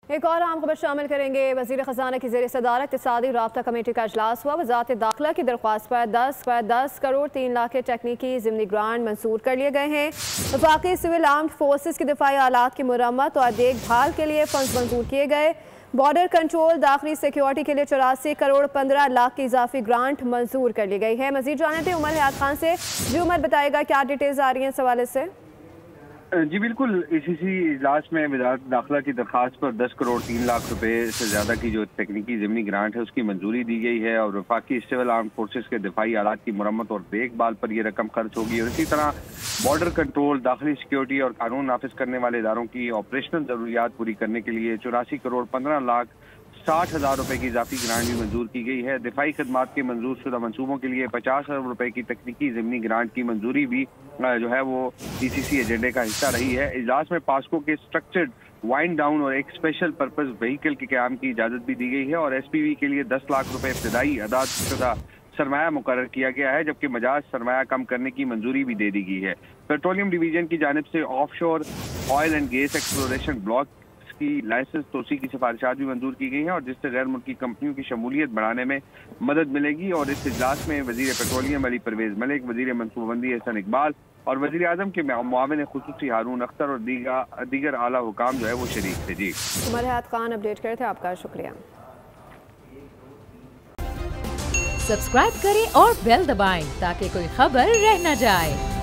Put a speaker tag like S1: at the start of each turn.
S1: एक और अहम खबर शामिल करेंगे। वज़ीर ख़ज़ाना की ज़ेर सदारत इक़्तिसादी राब्ता कमेटी का इजलास हुआ। वज़ारत दाखिला की दरख्वास्त पर 10 करोड़ 3 लाख के टेक्निकी ज़िमनी ग्रांट मंजूर कर लिए गए हैं। वफाकी सिविल आर्म्ड फोर्सेस की दिफाई आलात की मुरम्मत और देखभाल के लिए फंड मंजूर किए गए। बॉर्डर कंट्रोल दाखिली सिक्योरिटी के लिए 84 करोड़ 15 लाख की इजाफी ग्रांट मंजूर कर ली गई है। मज़ीद जानते हैं उमर हयात खान से। जी उमर, बताएगा क्या डिटेल्स आ रही हैं इस हवाले से?
S2: जी बिल्कुल, इसी इजलास में वज़ारत दाखिला की दरख्वास्त पर 10 करोड़ 3 लाख रुपए से ज़्यादा की जो तकनीकी ज़िमनी ग्रांट है उसकी मंजूरी दी गई है और वफाकी सिविल आर्म फोर्सेस के दिफाई आलात की मुरम्मत और देखभाल पर यह रकम खर्च होगी। और इसी तरह बॉर्डर कंट्रोल, दाखिली सिक्योरिटी और कानून नाफिज करने वाले इदारों की ऑपरेशनल ज़रूरियात पूरी करने के लिए 84 करोड़ 15 लाख 60,000 रुपए की इजाफी ग्रांट भी मंजूर की गई है। दिफाई खदमात के मंजूर शुदा मनसूबों के लिए 50 अरब रुपए की तकनीकी ज़िमनी ग्रांट की मंजूरी भी जो है वो DCC एजेंडे का हिस्सा रही है। इजलास में पास्को के स्ट्रक्चर्ड वाइंड डाउन और एक स्पेशल पर्पज व्हीकल के क़याम की इजाज़त भी दी गई है और SPV के लिए 10 लाख रुपए इब्तदाई अदाद शुदा सरमाया मुकर्रर किया गया है, जबकि मजाज सरमाया कम करने की मंजूरी भी दे दी गई है। पेट्रोलियम डिवीजन की जानिब से offshore oil and gas exploration block की लाइसेंस तोसी की सिफारिशात भी मंजूर की गई हैं और जिससे गैर मुल्की कंपनियों की शमूलियत बढ़ाने में मदद मिलेगी। और इस इजलास में वजीर पेट्रोलियम अली परवेज मलिक, वजीर मनसूबाबंदी हसन इकबाल और वजीर आजम के मुआविन खुसूसी हारून अख्तर और दीगर आला हुकाम जो है वो शरीक थे। जी
S1: उमर हयात खान अपडेट करे थे, आपका शुक्रिया।
S3: सब्सक्राइब करें और बेल दबाएं ताकि कोई खबर रह न जाए।